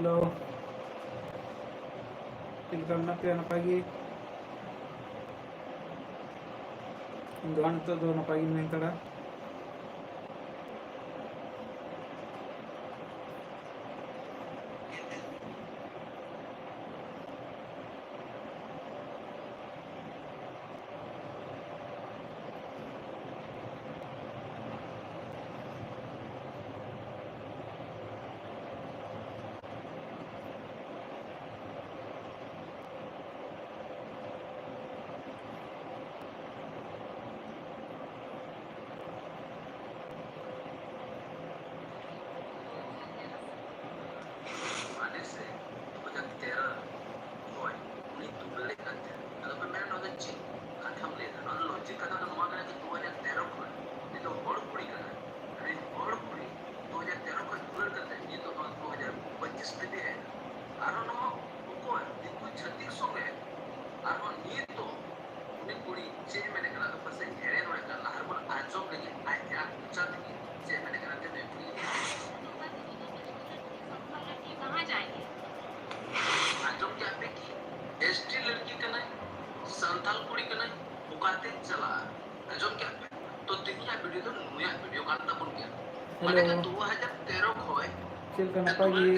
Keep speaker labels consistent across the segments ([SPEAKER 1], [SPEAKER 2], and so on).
[SPEAKER 1] Hello चिलकना पे नपाई गी दोन तो दो नपाई गी मेंतड़ा हेलो चिलका नपाई गी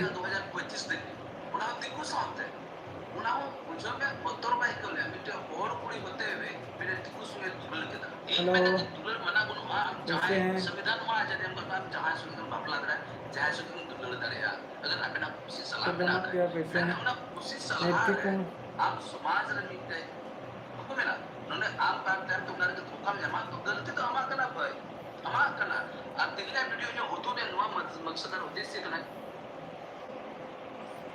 [SPEAKER 1] हेलो कैसे हैं चिलकना पे कैसे हैं मैं ठीक हूँ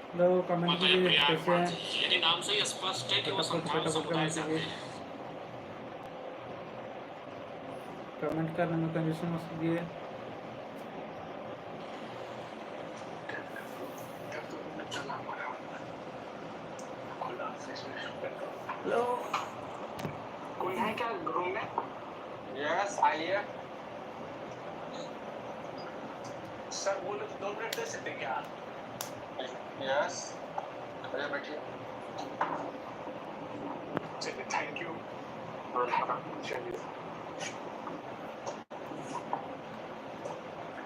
[SPEAKER 1] हेलो कमेंट कीजिए कैसे हैं
[SPEAKER 2] यदि नाम से ही स्पष्ट है कि वो संथाल समुदाय से आते हैं।
[SPEAKER 1] कमेंट करने में कंजूसी मत कीजिए हेलो
[SPEAKER 2] कोई है क्या रूम में? यस आइए। सर बोले तो 2 मिनट दे सकते क्या? यस अरे बैठिए। चलिए थैंक यू। चलिए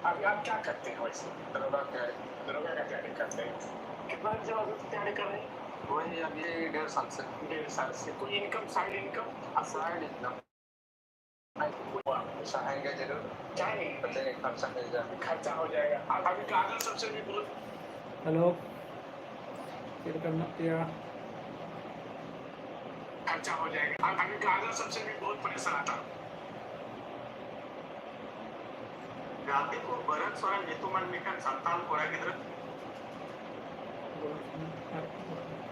[SPEAKER 2] अभी आप क्या करते हैं वैसे? दरोगा का तैयारी करते हैं। कितना जवाब की तैयारी कर रहे हैं? वही अभी 1.5 साल से। 1.5 साल से कोई income side income? Side income चाहेंगे जरूर। चाहेंगे बचेंगे खर्चा मिल जाए खर्चा हो जाएगा। आप अभी कागज सबसे भी बोलो।
[SPEAKER 1] हेलो चिलकना पे
[SPEAKER 2] खर्चा हो जाएगा। आप अभी कागज सबसे भी बहुत परेशान आता। रात को भरत सोरेन ᱧᱩᱛᱩᱢᱟᱱ ᱢᱤᱫᱴᱟᱝ ᱥᱟᱱᱛᱟᱲ ᱠᱚᱲᱟ ᱜᱤᱫᱽᱨᱟᱹ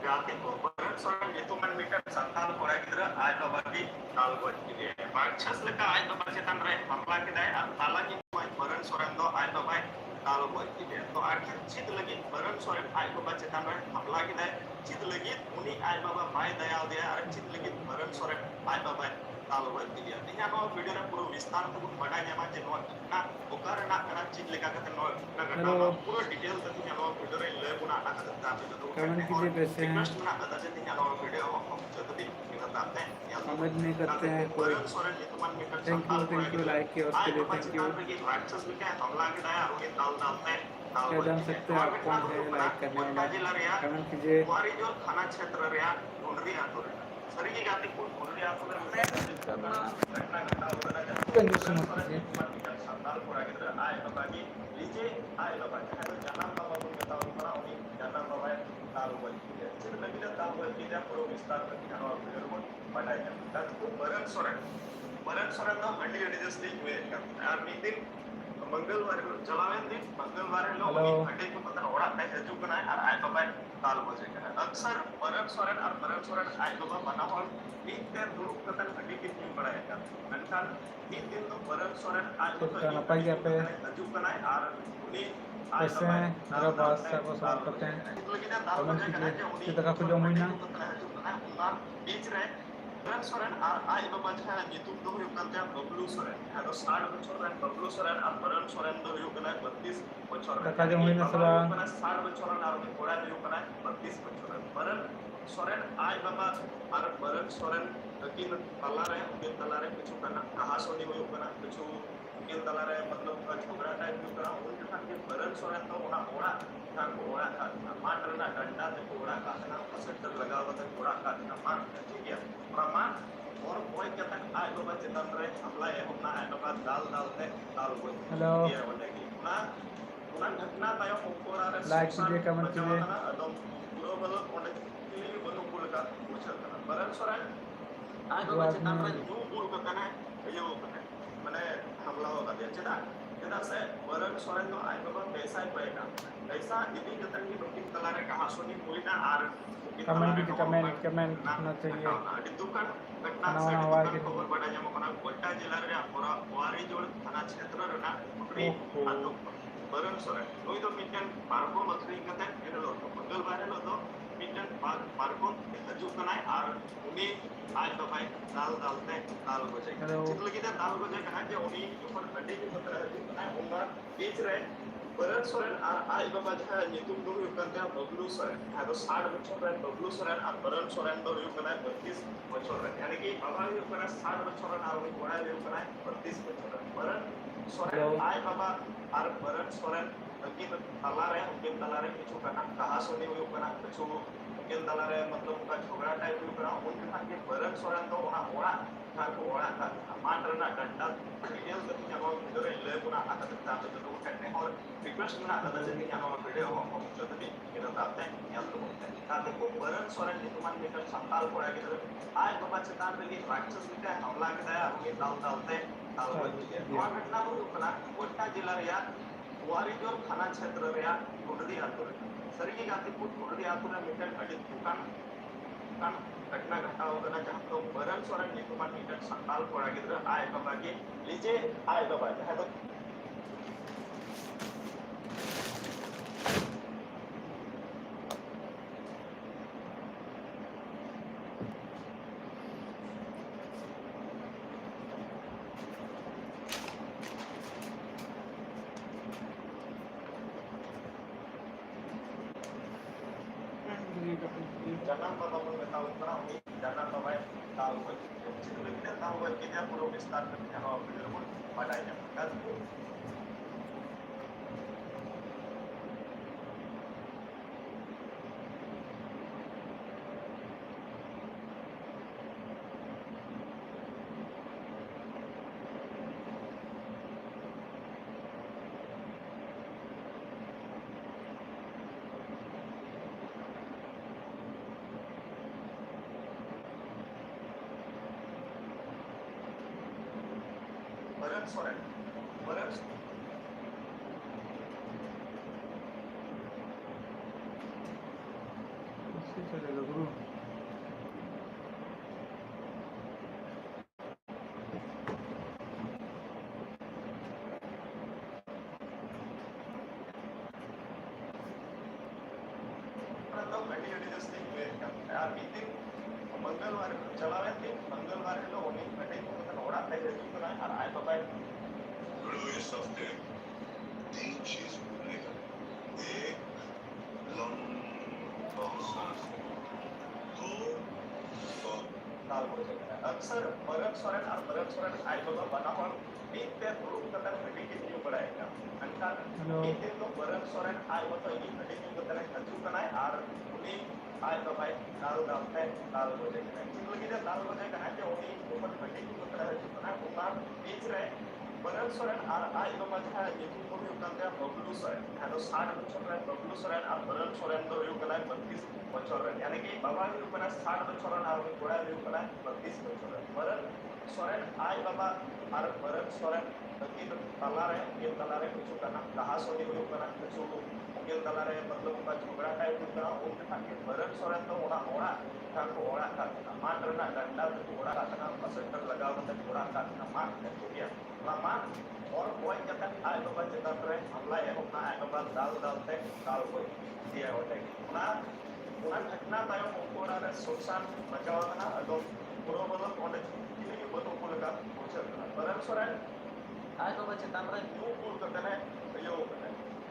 [SPEAKER 2] रात को भरत सोरेन ᱧᱩᱛᱩᱢᱟᱱ ᱢᱤᱫᱴᱟᱝ ᱥᱟᱱᱛᱟᱲ ᱠᱚᱲᱟ ᱜᱤᱫᱽᱨᱟᱹ ᱟᱡ ᱵᱟᱵᱟ ᱜᱮ ᱫᱟᱞ ᱜᱚᱡ ᱠᱮᱫᱮᱭᱟ ᱵᱟᱨᱪᱷᱟᱥ ᱞᱮᱠᱟ ᱟᱡ ᱵᱟᱵᱟ ᱪᱮᱛᱟन ᱨᱮ ᱦᱟᱢᱞᱟ ᱠᱮᱫᱟᱭ ᱟᱨ ᱛᱟᱞᱟ ᱧᱤᱫᱟᱹ भरत सोरेन ᱫᱚ ᱟᱡ ᱵᱟᱵᱟᱭ दाल गoj केदिया तो आखिर चीज लगी भरत सोरेन आय बाबा चेतान रे हमला केदाय चीज लगी उनी आय बाबा बाय दया दिया और चीज लगी भरत सोरेन आय बाबा दाल गoj केदिया तिहा नो वीडियो रे पूरा विस्तार तो बड़ा ᱧᱟᱢᱟ जे नो ना ओकर ना कना चीज लेका कते नो घटना पूरा डिटेल तो तिहा नो वीडियो रे ले गुना ना कते दाते तो
[SPEAKER 1] कमेंट कीजिए कैसे हैं
[SPEAKER 2] रिक्वेस्ट ना दादा जे तिहा नो वीडियो जब भी बताते हैं
[SPEAKER 1] कमेंट नहीं करते हैं कोई थैंक यू लाइक किया उसके लिए थैंक यू क्या जान सकते हैं आप कौन है लाइक करने वाला कमेंट कीजिए
[SPEAKER 2] थाना क्षेत्र
[SPEAKER 1] कंजूसी मत कीजिए
[SPEAKER 2] भरत सोरेन दा हंडी हंडी जस्ती हुए यार मीद दिन मंगलवार चलावेन दिन मंगलवार लोग हंडी को पता ओड़ा पे हजू कना और आय बाबा दाल बजे कना अक्सर भरत सोरेन आय बाबा बना और मीद के दुरुक कतन हंडी की न्यू बड़ाया का मेंटल मीद दिन तो भरत सोरेन आय बाबा
[SPEAKER 1] नपाई गया पे
[SPEAKER 2] हजू कना और उनी
[SPEAKER 1] कैसे हैं मेरा बात को सवाल करते हैं कमेंट कीजिए चिता का जो महीना
[SPEAKER 2] बीच रहे बरन सोरेन और आज बाबा जहां ᱧᱩᱛᱩᱢ ᱫᱚ ᱦᱩᱭᱩᱜ ᱠᱟᱱ ᱛᱟᱭᱟ ᱵᱟᱵᱞᱩ ᱥᱚᱨᱮᱱ ᱡᱟᱦᱟᱸ ᱫᱚ 60 ᱵᱚᱪᱷᱚᱨ ᱨᱮᱱ ᱵᱟᱵᱞᱩ ᱥᱚᱨᱮᱱ ᱟᱨ ᱵᱚᱨᱚᱱ ᱥᱚᱨᱮᱱ ᱫᱚ ᱦᱩᱭᱩᱜ ᱠᱟᱱᱟ 32 ᱵᱚᱪᱷᱚᱨ ᱨᱮᱱ
[SPEAKER 1] दाका जम हुई ना
[SPEAKER 2] बाबा
[SPEAKER 1] सबा
[SPEAKER 2] ᱦᱩᱭᱩᱜ ᱠᱟᱱᱟ 60 ᱵᱚᱪᱷᱚᱨ ᱨᱮᱱ ᱟᱨ ᱩᱱᱤ ᱠᱚᱲᱟ ᱦᱩᱭᱩᱜ ᱠᱟᱱᱟ 32 ᱵᱚᱪᱷᱚᱨ ᱨᱮᱱ बरन सोरेन आज बाबा और बरन सोरेन किन तलारे उनके तलारे कुछ करना कहासुनी हुई करना कुछ उनके तलारे मतलब झगड़ा टाइप हुई करना उनके साथ के बरन सोरेन तो उना ओड़ा का ओड़ा का मार ना डंडा से ओड़ा का ना सेंटर लगा हुआ था ओड़ा का ना मार ठीक है प्रमाण और कोई कहता है आज बाबा चेतन रे हमला है हमना है बाबा डालते दाल को
[SPEAKER 1] हेलो
[SPEAKER 2] ये बोलेगी ना उना घटना तायो मुकोरा रे
[SPEAKER 1] लाइक कीजिए कमेंट कीजिए
[SPEAKER 2] एकदम पूरा मतलब ओंडे किली बनो पुलका बुझल कना बरन सोरेन आज
[SPEAKER 1] जो
[SPEAKER 2] बाबा चेतन रे
[SPEAKER 1] आपने
[SPEAKER 2] न्यू बुल का कना ये वो कना माने हमला होगा दे चेता चेता से बरन सोरेन तो आज बाबा पैसा ही पाएगा पैसा इतनी जतन की बकिन तलारे कहा सुनी पूरी ना आर
[SPEAKER 1] कमेंट कीजिए कमेंट होना चाहिए
[SPEAKER 2] अडी दुकान घटना
[SPEAKER 1] खाना
[SPEAKER 2] से
[SPEAKER 1] वाना
[SPEAKER 2] दुकान
[SPEAKER 1] हवा
[SPEAKER 2] खबर बड़ा जमा कना गोड्डा जिला रे पूरा वारी जोड़ थाना क्षेत्र रे ना पुकड़ी
[SPEAKER 1] ओहो
[SPEAKER 2] आतो बरन सोरेन नोई तो मिटन पार्को मथरी कते एलो मंगलवार लो तो मिटन पार्को हजू कनाय आर उनी आज बाबाई दाल गोजे
[SPEAKER 1] हेलो
[SPEAKER 2] चित लगी दाल गोजे कना जे उनी ऊपर गड्डी के पत्र हजू कनाय उनका बीच रे बरन सोरेन आज बाबा जहां ᱧᱩᱛᱩᱢ ᱫᱚ ᱦᱩᱭᱩᱜ ᱠᱟᱱ ᱛᱟᱭᱟ ᱵᱟᱵᱞᱩ ᱥᱚᱨᱮᱱ ᱡᱟᱦᱟᱸ ᱫᱚ 60 ᱵᱚᱪᱷᱚᱨ ᱨᱮᱱ ᱵᱟᱵᱞᱩ ᱥᱚᱨᱮᱱ ᱟᱨ बरन सोरेन ᱫᱚ ᱦᱩᱭᱩᱜ ᱠᱟᱱᱟ 32 ᱵᱚᱪᱷᱚᱨ ᱨᱮᱱ यानी कि बाबा ᱦᱩᱭᱩᱜ ᱠᱟᱱᱟ 60 ᱵᱚᱪᱷᱚᱨ ᱨᱮᱱ ᱟᱨ ᱩᱱᱤ ᱠᱚᱲᱟ ᱦᱩᱭᱩᱜ ᱠᱟᱱᱟ 32 ᱵᱚᱪᱷᱚᱨ ᱨᱮᱱ बरन सोरेन
[SPEAKER 1] हेलो
[SPEAKER 2] आज बाबा और बरन सोरेन उनकी तलारे उनके तलारे किछु कना कहासुनी हुई कना किछु उनके तलारे मतलब उनका झगड़ा टाइप हुई कना उनके साथ के बरन सोरेन तो ओना ओड़ा का को ओड़ा का मार ना डंडा वीडियो से ᱧᱟᱢᱚᱜ वीडियो रे ले पुना आता तक तो जो करने और रिक्वेस्ट में आता जैसे ᱧᱟᱢᱚᱜ वीडियो हम जो भी केना ताते ᱧᱮᱞ तो ताते को बरन सोरेन नितुमान मिटर संताल कोड़ा के आज बाबा चेतान रे राक्षस लिखा हमला के दया उनके दालते दाल बच्चे नवा घटना हुई कना गोड्डा जिला रे वारीजोर थाना क्षेत्र रे गुंडदी आतु रे सरगी गातीपुर गुंडदी आतु रे मिटर अडी दुकान घटना घटाव कना जहां तो बरन सोरेन नितुमान मिटर संताल कोड़ा गिद्र आय बाबा के लीजे आय बाबा जहां तो jangan bapak mengetahui orang ini jangan bapak tahu begitu kita tahu kita perlu start dengan awal dulu padanya kan बरन सोरेन बरन
[SPEAKER 1] इससे चलेगा गुरु
[SPEAKER 2] तो गड्डी जैसे यार मीटिंग मंगलवार चलावे थे मंगलवार को उन्हीं गड्डी को मतलब ओड़ा पे जो ना और आए बाबा
[SPEAKER 3] Blow yourself there. Inches later. एक लंबा सांस दो
[SPEAKER 2] दाल हो जाएगा अक्सर बरन सोरेन और बरन सोरेन आए बाबा बना और एक पे ग्रुप कतर गड्डी के न्यू बढ़ाएगा अंतर
[SPEAKER 1] हेलो
[SPEAKER 2] एक दिन तो बरन सोरेन आए बाबा ये गड्डी न्यू कतर हजू कना है और उन्हीं आए बाबा दाल हो जाएगा चित लगी दाल हो जाएगा ना कि उन्हीं ऊपर गड्डी न्यू कतर हजू कना उना बीच रहे बरन सोरेन और आज बाबा जहां ᱧᱩᱛᱩᱢ ᱫᱚ ᱦᱩᱭᱩᱜ ᱠᱟᱱ ᱛᱟᱭᱟ ᱵᱟᱵᱞᱩ ᱥᱚᱨᱮᱱ ᱡᱟᱦᱟᱸ ᱫᱚ 60 ᱵᱚᱪᱷᱚᱨ ᱨᱮᱱ ᱵᱟᱵᱞᱩ ᱥᱚᱨᱮᱱ ᱟᱨ बरन सोरेन ᱫᱚ ᱦᱩᱭᱩᱜ ᱠᱟᱱᱟ 32 बछर रन यानी कि बाबा हुई कना 60 बछर रन और कोड़ा हुई कना 32 बछर रन बरन सोरेन आज बाबा और बरन सोरेन की तलारे ये तलारे कुछ कना कहासुनी हुई कना कुछ उनके तलारे मतलब उनका झगड़ा टाइप हुई कना उनके साथ बरन सोरेन तो ओड़ा ओड़ा का को ओड़ा का मार ना डंडा से ओड़ा का ना सेंटर लगा हुआ था ओड़ा का ना मार हो गया लमा और कोई कहता है आज बाबा चेतन रे हमला है अपना है बाबा दालते दाल को दिया होता है उना घटना तायो कोड़ा रे सुनसान बचाव ना अदम पूरा मतलब ऑर्डर किले के बतो को लगा पूछा बरन सोरेन आज तो बच्चे तांबरे न्यू कूल करते हैं यो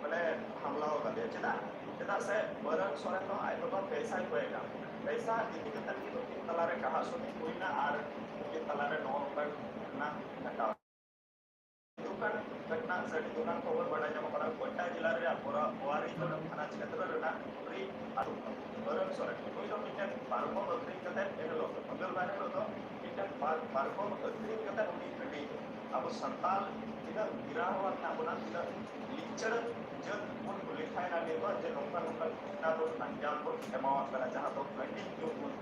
[SPEAKER 2] मैंने हमला होगा दे चला चला से बरन सोरेन तो आज तो पैसा ही होएगा पैसा इतनी के तक तो तलारे कहा सुनी कोई ना आर के तलारे नौ पर ना हटाओ दुकान घटना सड़ी दुकान खबर बड़ा जमा पड़ा गोटा जिला रे पूरा वारी तो थाना क्षेत्र रे फ्री आलू बरन सोरेन कोई तो मिटन पारको अग्री कते एलो मंगलवार रो तो मिटन पारको अग्री कते उनी गडी अब संताल तिना गिरावा ना बना तिना लिचड़ जब उन लिखाय ना लेबा जे नोका नोका ना तो अंजाम को एमाउंट करा जहां तो कंटिन्यू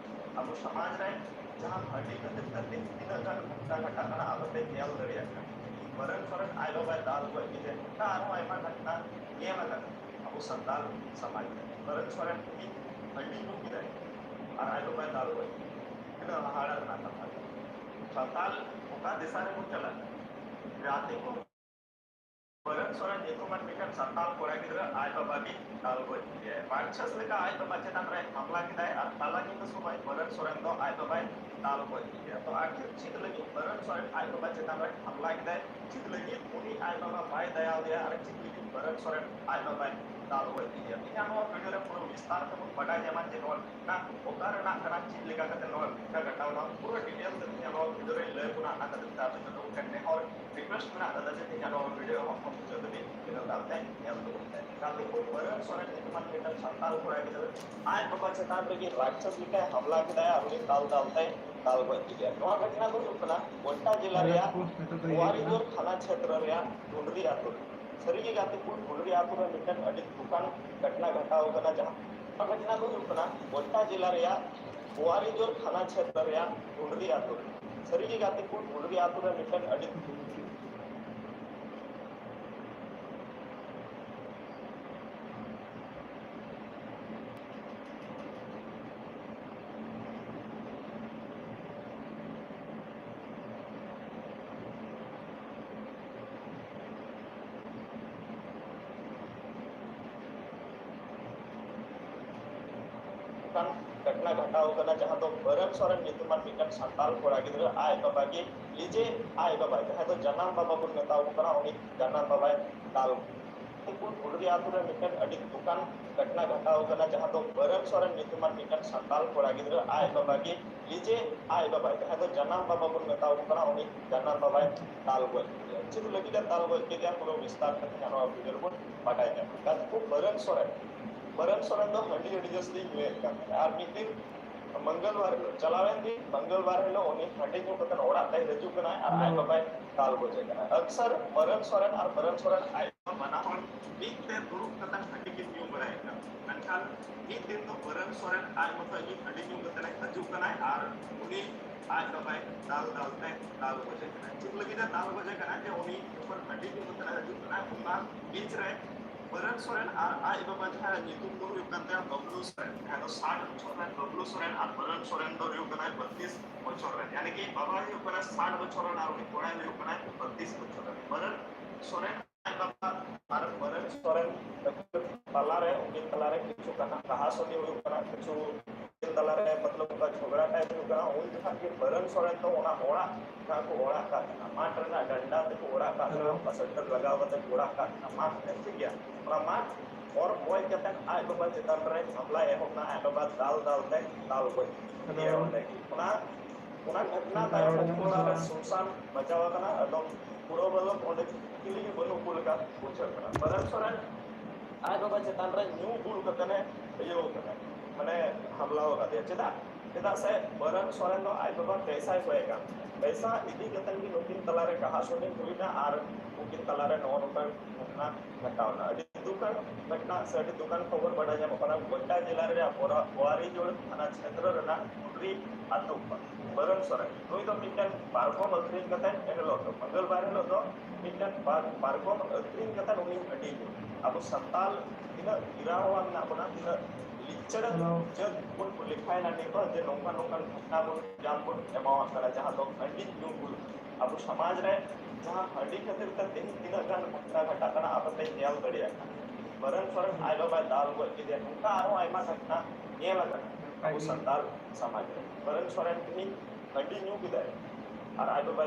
[SPEAKER 2] अब समाज रे जहां हड्डी कते तते तिना गन घटा घटा कना आबते नेल दरिया बरन सोरेन आइलो बाय दाल को इजे का आरो आयमा घटना ये लगा अब संताल समाज बरन सोरेन की हड्डी को किदे और आइलो बाय दाल को इना हाड़ा ना था संताल ओका दिशा रे को चला राते को बरन सोरेन एको मन मिटन संताल कोड़ा किदे आय बाबा की दाल को इजे पांचस लेका आय बाबा चेतन रे हमला किदे और ताला की तो सुबह बरन सोरेन तो आय बाबा दाल को इजे तो आखिर चित लगी बरन सोरेन आय बाबा चेतन रे हमला किदे चित लगी उनी आय बाबा बाय दयाल दिया और चित लगी बरन सोरेन आय बाबा दाल को इजे इना नो वीडियो रे पूरा विस्तार से बड़ा जमान जे नोल ना ओकार ना करा चित लेगा कते नोल का घटाव ना पूरा डिटेल से नो वीडियो रे ले पुना ना कते ताते तो करने और रिक्वेस्ट में आता जैसे कि नो वीडियो हम जो भी वीडियो डालते हैं या तो काफी को बरन सोरेन के मन के संताल को आगे आय बाबा चेतन रे की राक्षस लिखा हमला किदा और दाल डालते दाल को इजे नो घटना को उपना गोटा जिला रे वारीजोर थाना क्षेत्र रे डुंडरी आतुर सरी गातीपुर डुंडरी आतुर रे मिटन अडी दुकान घटना घटाव कना जहां घटना को उपना गोटा जिला रे वारीजोर थाना क्षेत्र रे डुंडरी आतुर सरी गातीपुर डुंडरी आतुर रे मिटन अडी घटना घटाव कना जहां तो बरन सोरेन नितुमान मिटन संताल कोड़ा गिदरा आय बाबा की लीजे आय बाबा जहां तो जनाम बाबा को नेताव कना उनी जनाम बाबा दाल को बुडरी आतुरे मिटन अडी दुकान घटना घटाव कना जहां तो बरन सोरेन नितुमान मिटन संताल कोड़ा गिदरा आय बाबा की लीजे आय बाबा जहां तो जनाम बाबा को नेताव कना उनी जनाम बाबा दाल को चित लगी का दाल को के पूरा विस्तार करके जानो वीडियो को बाटाय है का को बरन सोरेन तो हंडी हंडी जस्ती हुए का और मीटिंग मंगलवार चलावें दी मंगलवार हेलो उनी हंडी को कतन ओड़ा ताई रजू कना और आय बाबा दाल को जेगा अक्सर बरन सोरेन आय बना और बीक ते दुरुक कतन हंडी की न्यू बनाएगा मनखान एक दिन तो बरन सोरेन आय मत की हंडी न्यू कतन रजू कना और उनी आय बाबा दाल को जेगा चित लगी दा दाल को जेगा के उनी ऊपर हंडी न्यू कतन रजू कना उना बीच रे बरन सोरेन और आय बाबा जहां नितुम दो युगंते बबलू सोरेन है तो 60 बछर रे बबलू सोरेन और बरन सोरेन दो युगना 32 बछर रे यानी कि बाबा युगना 60 बछर और उनी कोड़ा युगना 32 बछर रे बरन सोरेन आय बाबा और बरन सोरेन तलारे उनके तलारे किछु कना कहा सुनी युगना किछु तलारे मतलब का झगड़ा टाइप युगना उन जहां के बरन सोरेन तो ओना ओड़ा का को ओड़ा का माटर का डंडा तो ओड़ा का पसंदर लगावत ओड़ा का माट ऐसे गया ओना माट और बॉय कहते हैं आय बाबा चेतन रे हमला ए होना आय बाबा दाल को ये होता है ओना घटना ताय पूरा सुनसान बचाव कना एकदम पूरा बलो ओंडे किली बनो कुल का पूछ कना बरन सोरेन आय बाबा चेतन रे न्यू कुल कने यो कने माने हमला होगा दे चेदा से बरन सोरेन तो आय बाबा पैसा ही होएगा पैसा इदी कतन की नोकिन तलारे कहा सुनी हुईना और उनकी तलारे नौ रुपए घटना घटावना अडी दुकान घटना सडी दुकान खबर बड़ा जम अपना गोटा जिला रे पूरा वारी जोड़ थाना क्षेत्र रे ना उडरी आतु बरन सोरेन कोई तो मिटन पारको अग्रिम कतन एलो तो मंगलवार हेलो तो मिटन पारको अग्रिम कतन उनी अडी अब संताल इन गिरावा ना अपना इन लिचड़ जब उन लिखाय ना ने जे नोका घटना को जाम को एमाउंट करा जहां तो हंडी न्यू बुल अब समाज रे जहां हंडी खातिर त तीन गन घटना घटा कना आपते नेल दड़िया बरन सोरेन आय बाबा दाल को इजे उनका आरो आयमा घटना नेल कना अब संताल समाज रे बरन सोरेन की कंटिन्यू किया है और आज बाबा